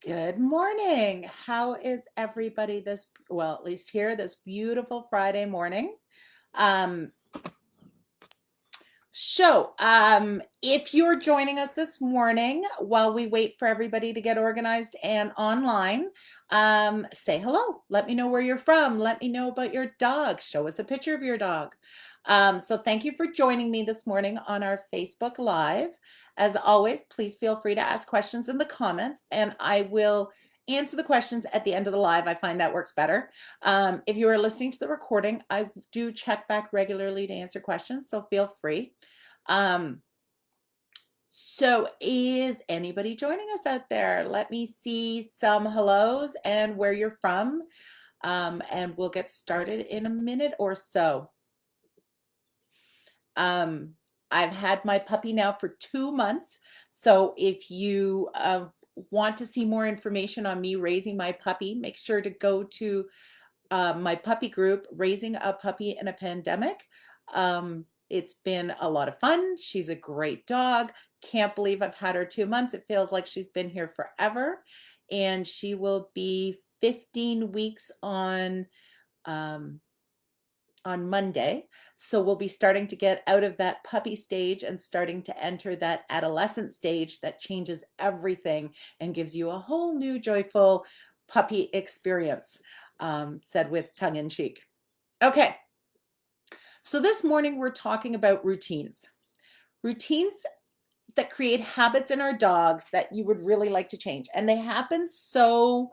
Good morning. How is everybody well, at least here, this beautiful Friday morning? Um, if you're joining us this morning while we wait for everybody to get organized and online, say hello. Let me know where you're from. Let me know about your dog. Show us a picture of your dog. So thank you for joining me this morning on our Facebook Live. As always, please feel free to ask questions in the comments, and I will answer the questions at the end of the live. I find that works better. If you are listening to the recording, I do check back regularly to answer questions, so feel free. Um, so is anybody joining us out there? Let me see some hellos and where you're from. And we'll get started in a minute or so. I've had my puppy now for 2 months. So if you want to see more information on me raising my puppy, make sure to go to my puppy group, Raising a Puppy in a Pandemic. It's been a lot of fun. She's a great dog. Can't believe I've had her 2 months. It feels like she's been here forever. And she will be 15 weeks um, on Monday. So we'll be starting to get out of that puppy stage and starting to enter that adolescent stage that changes everything and gives you a whole new joyful puppy experience, said with tongue in cheek. Okay, so this morning we're talking about routines. Routines that create habits in our dogs that you would really like to change. And they happen so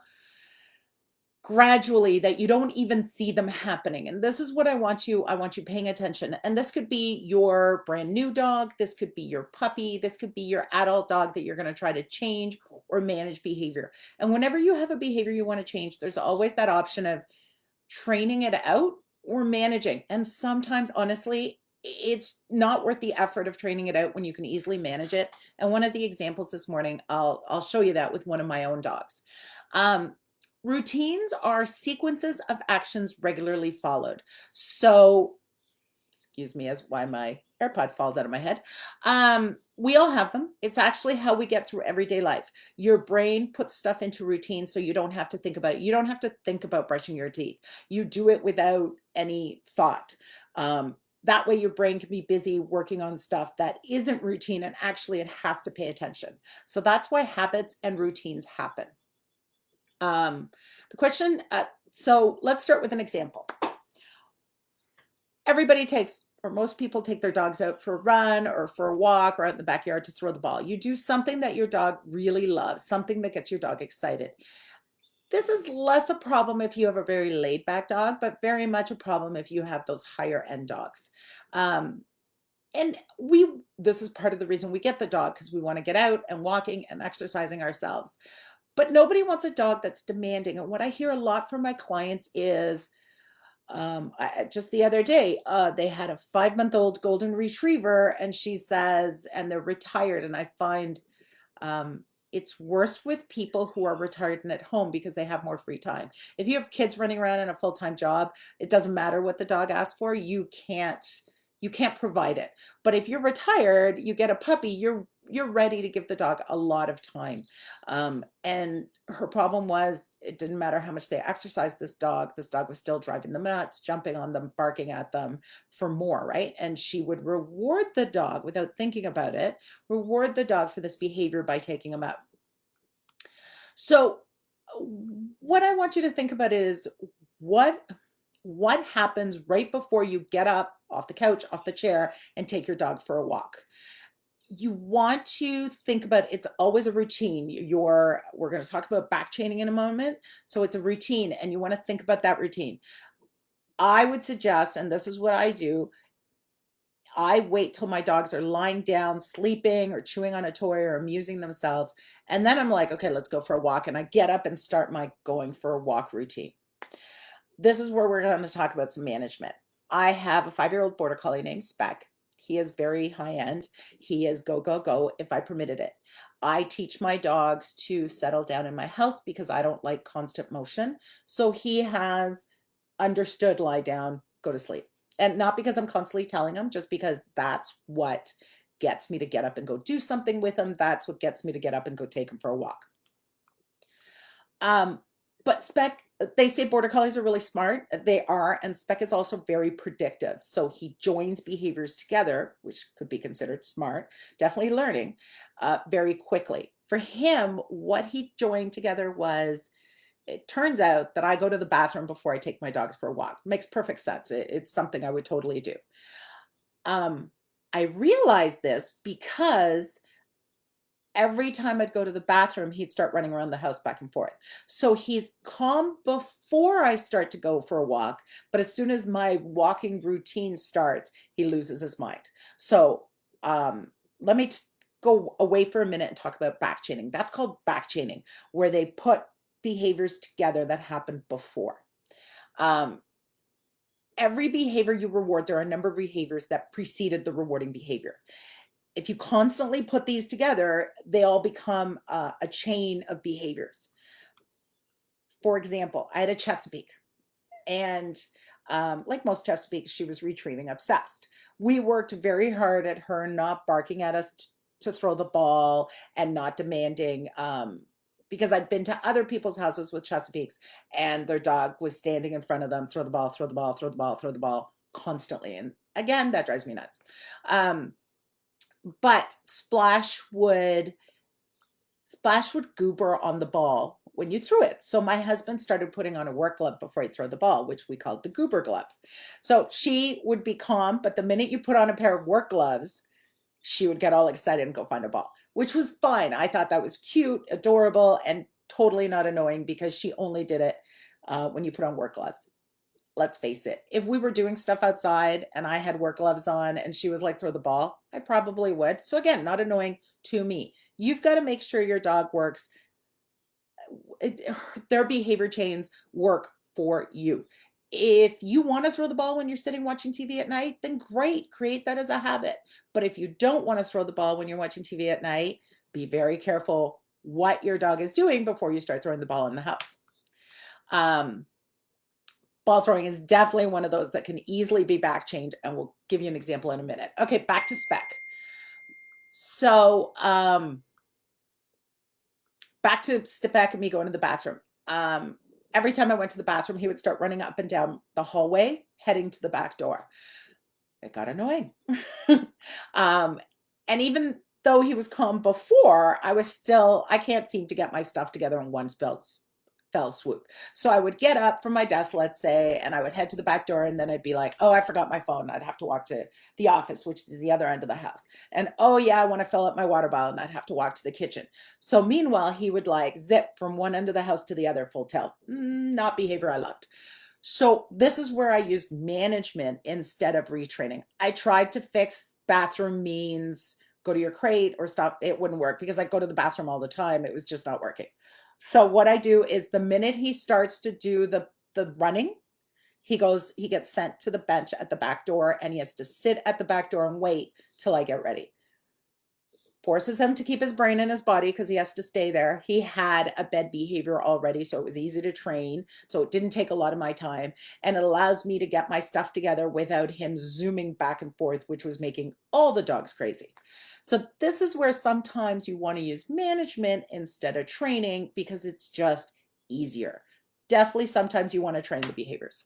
gradually that you don't even see them happening. And this is what I want you paying attention. And this could be your brand new dog, this could be your puppy, this could be your adult dog that you're going to try to change or manage behavior. And whenever you have a behavior you want to change, there's always that option of training it out or managing. And sometimes honestly, it's not worth the effort of training it out when you can easily manage it. And one of the examples this morning, I'll show you that with one of my own dogs. Um, Routines are sequences of actions regularly followed. So, excuse me as why my AirPod falls out of my head. We all have them. It's actually how we get through everyday life. Your brain puts stuff into routine so you don't have to think about it. You don't have to think about brushing your teeth. You do it without any thought. That way your brain can be busy working on stuff that isn't routine and actually it has to pay attention. So that's why habits and routines happen. The question, so let's start with an example. Everybody takes, or most people take their dogs out for a run or for a walk or out in the backyard to throw the ball. You do something that your dog really loves, something that gets your dog excited. This is less a problem if you have a very laid back dog, but very much a problem if you have those higher end dogs. Um, and this is part of the reason we get the dog, because we want to get out and walking and exercising ourselves. But nobody wants a dog that's demanding. And what I hear a lot from my clients is, just the other day, they had a 5-month-old golden retriever, and she says, and they're retired. And I find it's worse with people who are retired and at home because they have more free time. If you have kids running around in a full-time job, it doesn't matter what the dog asks for. You can't provide it. But if you're retired, you get a puppy, you're ready to give the dog a lot of time. And her problem was it didn't matter how much they exercised this dog was still driving them nuts, jumping on them, barking at them for more, right? And she would reward the dog without thinking about it, reward the dog for this behavior by taking him out. So what I want you to think about is what happens right before you get up off the couch, off the chair, and take your dog for a walk. You want to think about, it's always a routine. We're going to talk about back chaining in a moment. So it's a routine, and you want to think about that routine. I would suggest, and this is what I do, I wait till my dogs are lying down, sleeping or chewing on a toy or amusing themselves. And then I'm like, okay, let's go for a walk. And I get up and start my going for a walk routine. This is where we're going to talk about some management. I have a 5-year-old border collie named Speck. He is very high end. He is go, go, go if I permitted it. I teach my dogs to settle down in my house because I don't like constant motion. So he has understood lie down, go to sleep. And not because I'm constantly telling him, just because that's what gets me to get up and go do something with him. That's what gets me to get up and go take him for a walk. Um, but Speck, they say border collies are really smart. They are, and Speck is also very predictive. So he joins behaviors together, which could be considered smart, definitely learning very quickly. For him, what he joined together was, it turns out that I go to the bathroom before I take my dogs for a walk. Makes perfect sense. It's something I would totally do. Um, I realized this because every time I'd go to the bathroom, he'd start running around the house back and forth. So he's calm before I start to go for a walk, but as soon as my walking routine starts, he loses his mind. So let me go away for a minute and talk about back chaining. That's called back chaining, where they put behaviors together that happened before. Um, every behavior you reward, there are a number of behaviors that preceded the rewarding behavior. If you constantly put these together, they all become a chain of behaviors. For example, I had a Chesapeake, and like most Chesapeakes, she was retrieving obsessed. We worked very hard at her not barking at us to throw the ball and not demanding. Because I'd been to other people's houses with Chesapeakes, and their dog was standing in front of them, throw the ball, throw the ball, throw the ball, throw the ball constantly. And again, that drives me nuts. But Splash would goober on the ball when you threw it. So my husband started putting on a work glove before he'd throw the ball, which we called the goober glove. So she would be calm, but the minute you put on a pair of work gloves, she would get all excited and go find a ball, which was fine. I thought that was cute, adorable, and totally not annoying because she only did it when you put on work gloves. Let's face it, if we were doing stuff outside and I had work gloves on and she was like, throw the ball, I probably would. So again, not annoying to me. You've got to make sure your dog works, their behavior chains work for you. If you want to throw the ball when you're sitting watching TV at night, then great, create that as a habit. But if you don't want to throw the ball when you're watching TV at night, be very careful what your dog is doing before you start throwing the ball in the house. Ball throwing is definitely one of those that can easily be back chained, and we'll give you an example in a minute. Okay, back to Speck. So back to Speck and me going to the bathroom. Every time I went to the bathroom, he would start running up and down the hallway, heading to the back door. It got annoying. And even though he was calm before, I can't seem to get my stuff together in one fell swoop. So I would get up from my desk, let's say, and I would head to the back door, and then I'd be like, oh, I forgot my phone. I'd have to walk to the office, which is the other end of the house. And oh yeah, I want to fill up my water bottle, and I'd have to walk to the kitchen. So meanwhile, he would like zip from one end of the house to the other full tilt. Not behavior I loved. So this is where I used management instead of retraining. I tried to fix bathroom means go to your crate or stop. It wouldn't work because I go to the bathroom all the time. It was just not working. So what I do is the minute he starts to do the running, he gets sent to the bench at the back door, and he has to sit at the back door and wait till I get ready. Forces him to keep his brain in his body because he has to stay there. He had a bed behavior already, so it was easy to train. So it didn't take a lot of my time, and it allows me to get my stuff together without him zooming back and forth, which was making all the dogs crazy. So this is where sometimes you want to use management instead of training because it's just easier. Definitely sometimes you want to train the behaviors.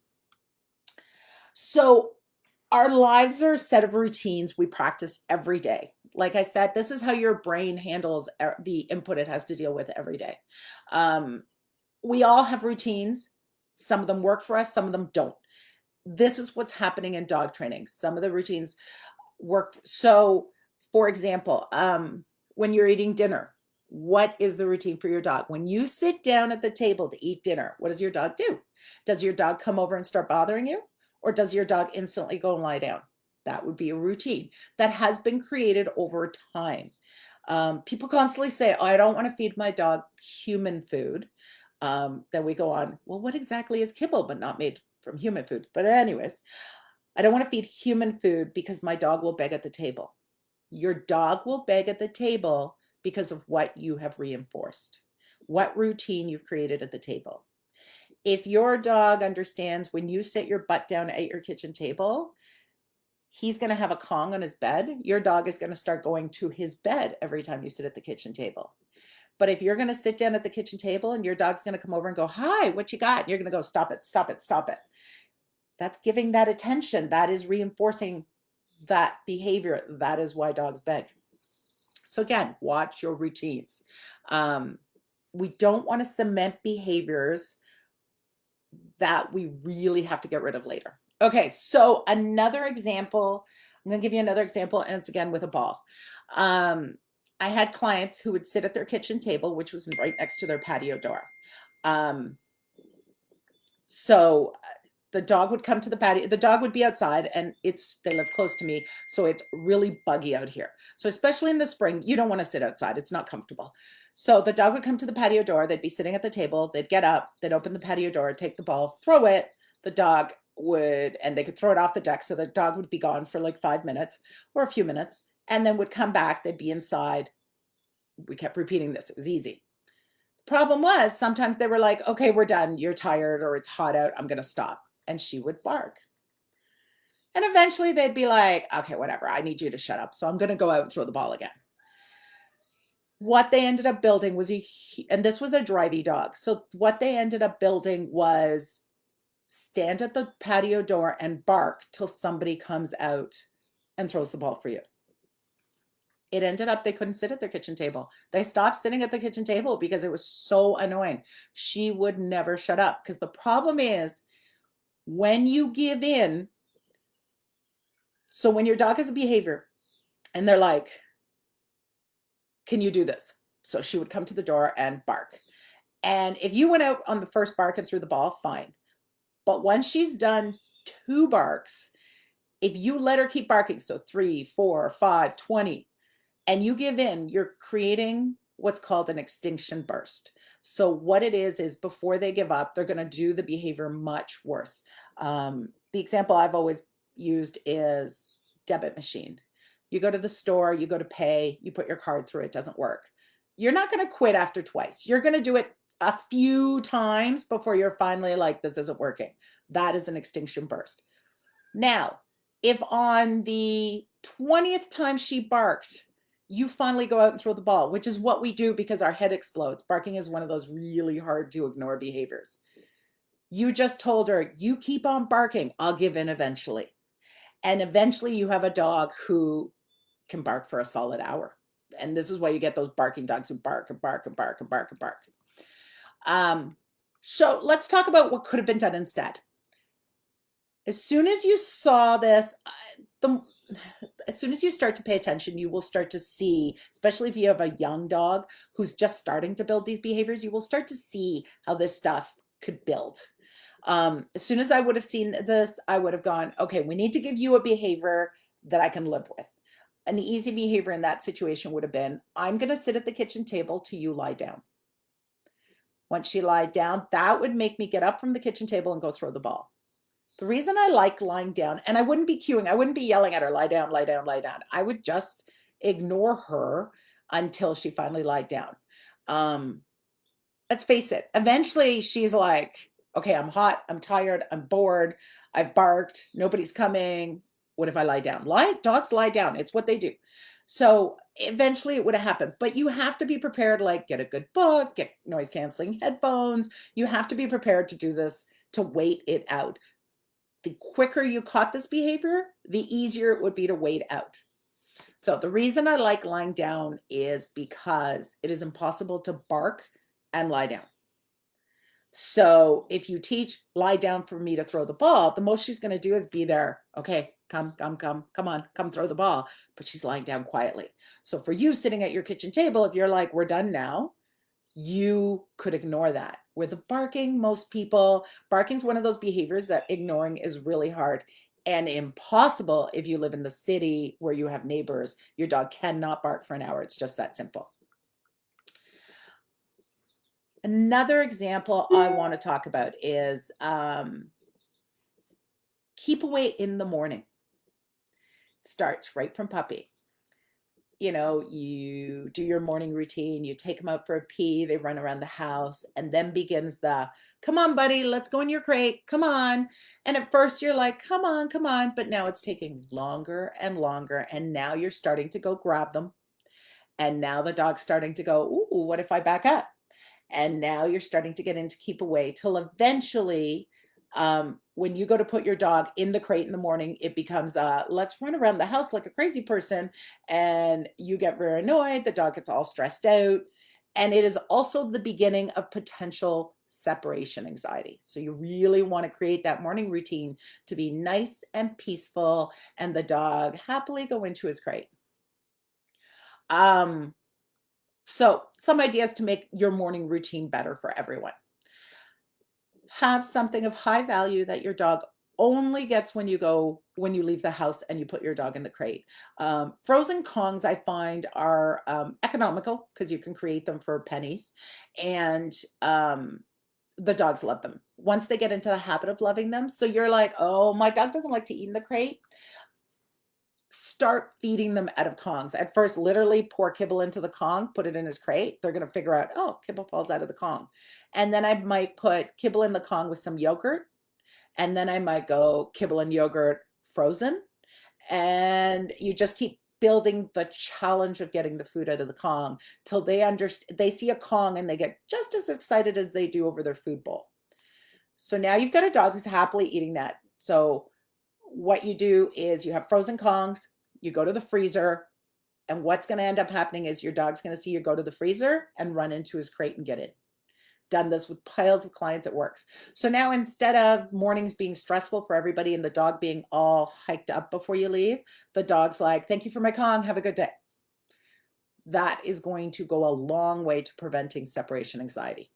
So our lives are a set of routines we practice every day. Like I said, this is how your brain handles the input it has to deal with every day. We all have routines. Some of them work for us, some of them don't. This is what's happening in dog training. Some of the routines work. So, for example, when you're eating dinner, what is the routine for your dog? When you sit down at the table to eat dinner, what does your dog do? Does your dog come over and start bothering you? Or does your dog instantly go and lie down? That would be a routine that has been created over time. People constantly say, oh, I don't want to feed my dog human food. Then we go on, well, what exactly is kibble, but not made from human food? But anyways, I don't want to feed human food because my dog will beg at the table. Your dog will beg at the table because of what you have reinforced, what routine you've created at the table. If your dog understands when you sit your butt down at your kitchen table, he's going to have a Kong on his bed. Your dog is going to start going to his bed every time you sit at the kitchen table. But if you're going to sit down at the kitchen table and your dog's going to come over and go, hi, what you got? And you're going to go, stop it, stop it, stop it. That's giving that attention. That is reinforcing that behavior. That is why dogs beg. So again, watch your routines. We don't want to cement behaviors that we really have to get rid of later. Okay, so another example, I'm going to give you another example, and it's again with a ball. I had clients who would sit at their kitchen table, which was right next to their patio door. So the dog would come to the patio. The dog would be outside, and they live close to me, so it's really buggy out here. So especially in the spring, you don't want to sit outside. It's not comfortable. So the dog would come to the patio door. They'd be sitting at the table. They'd get up. They'd open the patio door, take the ball, throw it. The dog would, and they could throw it off the deck. So the dog would be gone for like 5 minutes or a few minutes, and then would come back. They'd be inside. We kept repeating this. It was easy. The problem was sometimes they were like, okay, we're done. You're tired or it's hot out. I'm going to stop. And she would bark. And eventually they'd be like, okay, whatever. I need you to shut up. So I'm going to go out and throw the ball again. What they ended up building was and this was a drivey dog. So what they ended up building was stand at the patio door and bark till somebody comes out and throws the ball for you. It ended up they couldn't sit at their kitchen table. They stopped sitting at the kitchen table because it was so annoying. She would never shut up, because the problem is when you give in. So when your dog has a behavior and they're like, can you do this? So she would come to the door and bark. And if you went out on the first bark and threw the ball, fine. But once she's done 2 barks, if you let her keep barking, so 3, 4, 5, 20, and you give in, you're creating what's called an extinction burst. So what it is before they give up, they're going to do the behavior much worse. The example I've always used is debit machine. You go to the store, you go to pay, you put your card through, it doesn't work. You're not going to quit after twice. You're going to do it a few times before you're finally like, this isn't working. That is an extinction burst. Now, if on the 20th time she barked, you finally go out and throw the ball, which is what we do because our head explodes. Barking is one of those really hard to ignore behaviors. You just told her, you keep on barking, I'll give in eventually. And eventually you have a dog who can bark for a solid hour. And this is why you get those barking dogs who bark and bark and bark and bark and bark. So let's talk about what could have been done instead. As soon as you saw this, as soon as you start to pay attention, you will start to see, especially if you have a young dog who's just starting to build these behaviors, you will start to see how this stuff could build. As soon as I would have seen this, I would have gone, okay, we need to give you a behavior that I can live with. An easy behavior in that situation would have been, I'm going to sit at the kitchen table till you lie down. Once she lied down, that would make me get up from the kitchen table and go throw the ball. The reason I like lying down, and I wouldn't be cueing, I wouldn't be yelling at her, lie down, lie down, lie down. I would just ignore her until she finally lied down. Let's face it, eventually she's like, okay, I'm hot, I'm tired, I'm bored, I've barked, nobody's coming. What if I lie down? Dogs lie down. It's what they do. So eventually it would have happened, but you have to be prepared, like get a good book, get noise canceling headphones. You have to be prepared to do this, to wait it out. The quicker you caught this behavior, the easier it would be to wait out. So the reason I like lying down is because it is impossible to bark and lie down. So if you teach lie down for me to throw the ball, the most she's going to do is be there. Okay, come on, come throw the ball. But she's lying down quietly. So for you sitting at your kitchen table, if you're like, we're done now, you could ignore that. With barking, barking is one of those behaviors that ignoring is really hard and impossible if you live in the city where you have neighbors. Your dog cannot bark for an hour. It's just that simple. Another example I want to talk about is keep away in the morning. It starts right from puppy. You know, you do your morning routine, you take them out for a pee, they run around the house, and then begins the, come on, buddy, let's go in your crate, come on. And at first you're like, come on, but now it's taking longer and longer, and now you're starting to go grab them. And now the dog's starting to go, ooh, what if I back up? And now you're starting to get into keep away till eventually, when you go to put your dog in the crate in the morning, it becomes let's run around the house like a crazy person. And you get very annoyed. The dog gets all stressed out. And it is also the beginning of potential separation anxiety. So you really want to create that morning routine to be nice and peaceful and the dog happily go into his crate. Um, so some ideas to make your morning routine better for everyone. Have something of high value that your dog only gets when you leave the house and you put your dog in the crate. Frozen Kongs I find are economical because you can create them for pennies, and the dogs love them once they get into the habit of loving them. So you're like, oh, my dog doesn't like to eat in the crate. Start feeding them out of Kongs. At first, literally pour kibble into the Kong, put it in his crate. They're going to figure out, oh, kibble falls out of the Kong. And then I might put kibble in the Kong with some yogurt. And then I might go kibble and yogurt frozen. And you just keep building the challenge of getting the food out of the Kong till they see a Kong and they get just as excited as they do over their food bowl. So now you've got a dog who's happily eating that. So what you do is you have frozen Kongs, you go to the freezer, and what's going to end up happening is your dog's going to see you go to the freezer and run into his crate and get it. Done this with piles of clients, it works. So now instead of mornings being stressful for everybody and the dog being all hiked up before you leave, the dog's like, thank you for my Kong, have a good day. That is going to go a long way to preventing separation anxiety.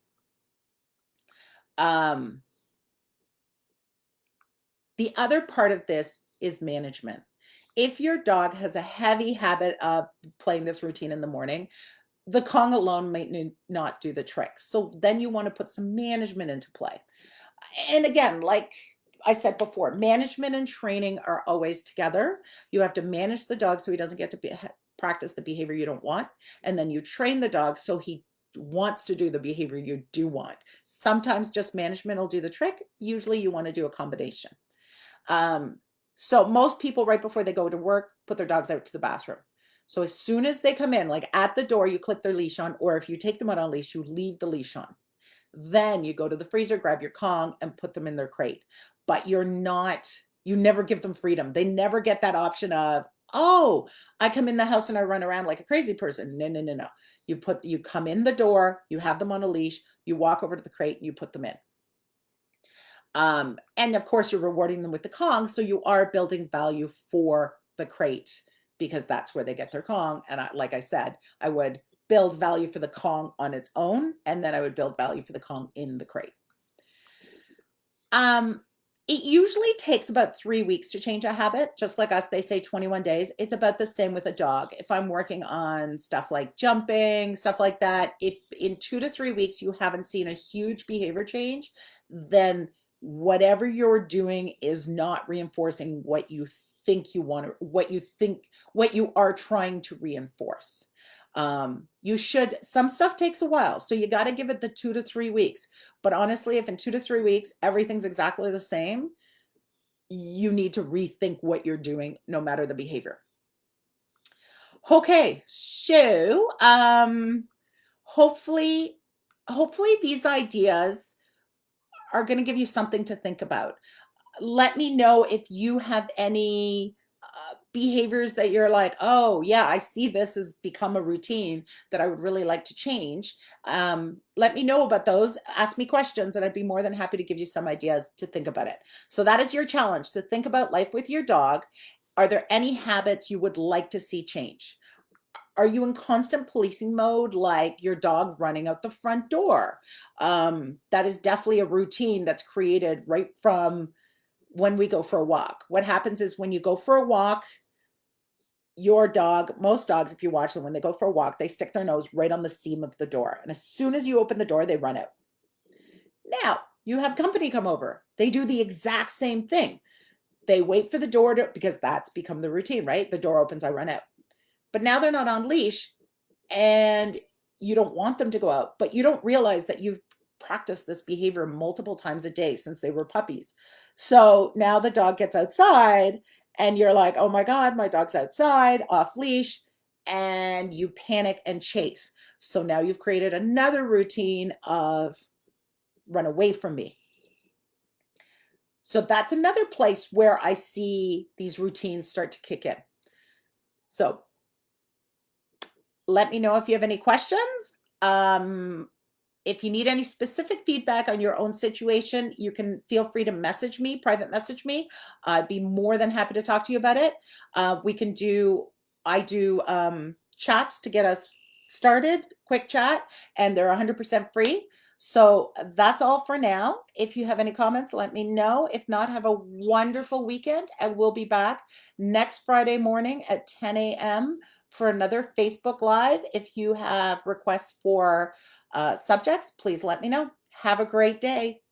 The other part of this is management. If your dog has a heavy habit of playing this routine in the morning, the Kong alone might not do the trick. So then you want to put some management into play. And again, like I said before, management and training are always together. You have to manage the dog so he doesn't get to practice the behavior you don't want. And then you train the dog so he wants to do the behavior you do want. Sometimes just management will do the trick. Usually you want to do a combination. So most people right before they go to work, put their dogs out to the bathroom. So as soon as they come in, like at the door, you clip their leash on, or if you take them out on leash, you leave the leash on. Then you go to the freezer, grab your Kong and put them in their crate. But you never give them freedom. They never get that option of, oh, I come in the house and I run around like a crazy person. No, no, no, no. You come in the door, you have them on a leash, you walk over to the crate and you put them in. And of course, you're rewarding them with the Kong. So you are building value for the crate because that's where they get their Kong. And like I said, I would build value for the Kong on its own, and then I would build value for the Kong in the crate. It usually takes about 3 weeks to change a habit. Just like us, they say 21 days. It's about the same with a dog. If I'm working on stuff like jumping, stuff like that, if in 2 to 3 weeks you haven't seen a huge behavior change, then whatever you're doing is not reinforcing what you think you want to, what you are trying to reinforce. Some stuff takes a while, so you got to give it the 2 to 3 weeks. But honestly, if in 2 to 3 weeks everything's exactly the same, you need to rethink what you're doing, no matter the behavior. Okay, so hopefully these ideas are going to give you something to think about. Let me know if you have any behaviors that you're like, oh yeah, I see this has become a routine that I would really like to change. Let me know about those. Ask me questions and I'd be more than happy to give you some ideas to think about it. So that is your challenge, to think about life with your dog. Are there any habits you would like to see change? Are you in constant policing mode, like your dog running out the front door? That is definitely a routine that's created right from when we go for a walk. What happens is when you go for a walk, your dog, most dogs, if you watch them, when they go for a walk, they stick their nose right on the seam of the door. And as soon as you open the door, they run out. Now, you have company come over. They do the exact same thing. They wait for the door to, because that's become the routine, right? The door opens, I run out. But now they're not on leash and you don't want them to go out, but you don't realize that you've practiced this behavior multiple times a day since they were puppies. So now the dog gets outside and you're like, oh my God, my dog's outside off leash. and you panic and chase. So now you've created another routine of run away from me. So that's another place where I see these routines start to kick in. So let me know if you have any questions. If you need any specific feedback on your own situation, you can feel free to message me, private message me. I'd be more than happy to talk to you about it. I do chats to get us started, quick chat, and they're 100% free. So that's all for now. If you have any comments, let me know. If not, have a wonderful weekend, and we'll be back next Friday morning at 10 a.m. for another Facebook Live. If you have requests for subjects, please let me know. Have a great day.